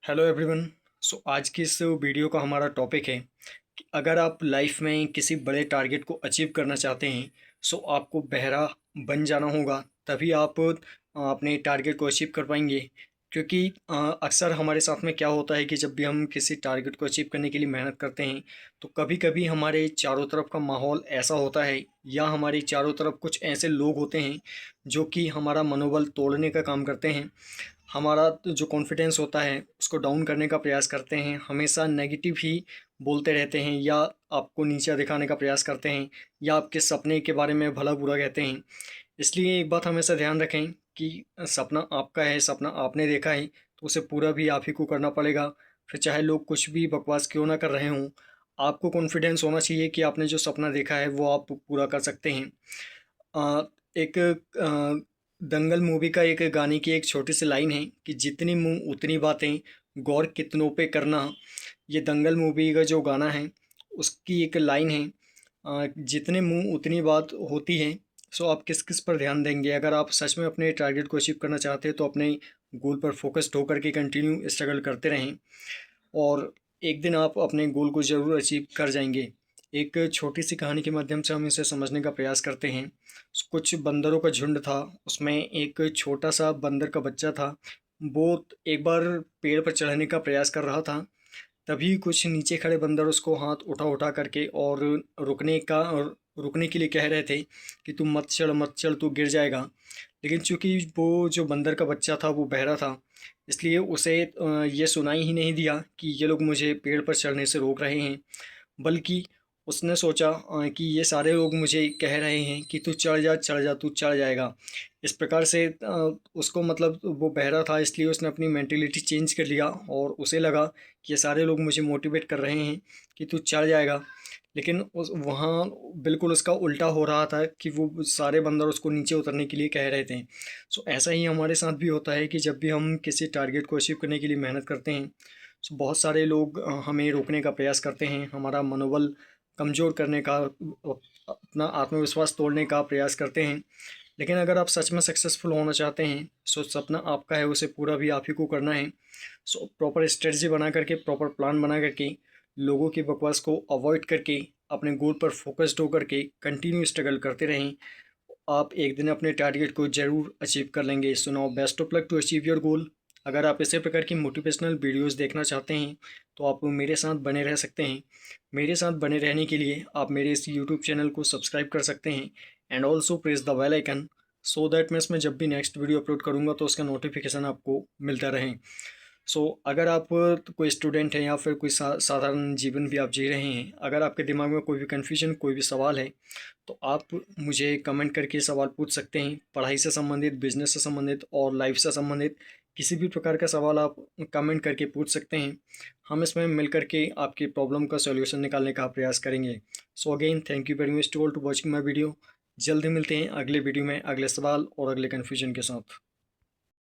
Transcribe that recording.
Hello everyone. आज की इस वीडियो का हमारा टॉपिक है कि अगर आप लाइफ में किसी बड़े टारगेट को अचीव करना चाहते हैं आपको बहरा बन जाना होगा, तभी आप अपने टारगेट को अचीव कर पाएंगे। क्योंकि अक्सर हमारे साथ में क्या होता है कि जब भी हम किसी टारगेट को अचीव करने के लिए मेहनत करते हैं तो कभी कभी हमारे चारों तरफ का माहौल ऐसा होता है या हमारे चारों तरफ कुछ ऐसे लोग होते हैं जो कि हमारा मनोबल तोड़ने का काम करते हैं। हमारा जो कॉन्फिडेंस होता है उसको डाउन करने का प्रयास करते हैं, हमेशा नेगेटिव ही बोलते रहते हैं या आपको नीचा दिखाने का प्रयास करते हैं या आपके सपने के बारे में भला बुरा कहते हैं। इसलिए एक बात हमेशा ध्यान रखें कि सपना आपका है, सपना आपने देखा है तो उसे पूरा भी आप ही को करना पड़ेगा। फिर चाहे लोग कुछ भी बकवास क्यों ना कर रहे हों, आपको कॉन्फिडेंस होना चाहिए कि आपने जो सपना देखा है वो आप पूरा कर सकते हैं। एक दंगल मूवी का एक गाने की एक छोटी सी लाइन है कि जितनी मुंह उतनी बातें, गौर कितनों पे करना। ये दंगल मूवी का जो गाना है उसकी एक लाइन है, जितने मुंह उतनी बात होती है। आप किस किस पर ध्यान देंगे? अगर आप सच में अपने टारगेट को अचीव करना चाहते हैं तो अपने गोल पर फोकस्ड होकर के कंटिन्यू स्ट्रगल करते रहें और एक दिन आप अपने गोल को ज़रूर अचीव कर जाएंगे। एक छोटी सी कहानी के माध्यम से हम इसे समझने का प्रयास करते हैं। कुछ बंदरों का झुंड था, उसमें एक छोटा सा बंदर का बच्चा था। वो एक बार पेड़ पर चढ़ने का प्रयास कर रहा था, तभी कुछ नीचे खड़े बंदर उसको हाथ उठा उठा करके और रुकने के लिए कह रहे थे कि तू मत चढ़ मत चढ़, तू गिर जाएगा। लेकिन चूंकि वो जो बंदर का बच्चा था वो बहरा था, इसलिए उसे ये सुनाई ही नहीं दिया कि ये लोग मुझे पेड़ पर चढ़ने से रोक रहे हैं। बल्कि उसने सोचा कि ये सारे लोग मुझे कह रहे हैं कि तू चढ़ जा चढ़ जा, तू चढ़ जाएगा। इस प्रकार से उसको मतलब वो बहरा था इसलिए उसने अपनी मेंटेलिटी चेंज कर लिया और उसे लगा कि ये सारे लोग मुझे मोटिवेट कर रहे हैं कि तू चढ़ जाएगा। लेकिन उस वहाँ बिल्कुल उसका उल्टा हो रहा था कि वो सारे बंदर उसको नीचे उतरने के लिए कह रहे थे। ऐसा ही हमारे साथ भी होता है कि जब भी हम किसी टारगेट को अचीव करने के लिए मेहनत करते हैं बहुत सारे लोग हमें रोकने का प्रयास करते हैं, हमारा मनोबल कमज़ोर करने का, अपना आत्मविश्वास तोड़ने का प्रयास करते हैं। लेकिन अगर आप सच में सक्सेसफुल होना चाहते हैं सपना आपका है, उसे पूरा भी आप ही को करना है। प्रॉपर स्ट्रेटजी बना करके, प्रॉपर प्लान बना करके, लोगों की बकवास को अवॉइड करके, अपने गोल पर फोकस्ड होकर के कंटिन्यू स्ट्रगल करते रहें। आप एक दिन अपने टारगेट को ज़रूर अचीव कर लेंगे। So now best of luck to achieve your goal. अगर आप इसी प्रकार की मोटिवेशनल वीडियोस देखना चाहते हैं तो आप मेरे साथ बने रह सकते हैं। मेरे साथ बने रहने के लिए आप मेरे इस यूट्यूब चैनल को सब्सक्राइब कर सकते हैं and also press the bell icon, so that मैं इसमें जब भी नेक्स्ट वीडियो अपलोड करूँगा तो उसका नोटिफिकेशन आपको मिलता रहे। अगर आप कोई स्टूडेंट हैं या फिर कोई साधारण जीवन भी आप जी रहे हैं, अगर आपके दिमाग में कोई भी कन्फ्यूजन, कोई भी सवाल है तो आप मुझे कमेंट करके सवाल पूछ सकते हैं। पढ़ाई से संबंधित, बिजनेस से संबंधित और लाइफ से संबंधित किसी भी प्रकार का सवाल आप कमेंट करके पूछ सकते हैं। हम इसमें मिल करके आपकी प्रॉब्लम का सॉल्यूशन निकालने का प्रयास करेंगे। Again thank you very much to all to watching my video. जल्दी मिलते हैं अगले वीडियो में अगले सवाल और अगले कन्फ्यूजन के साथ।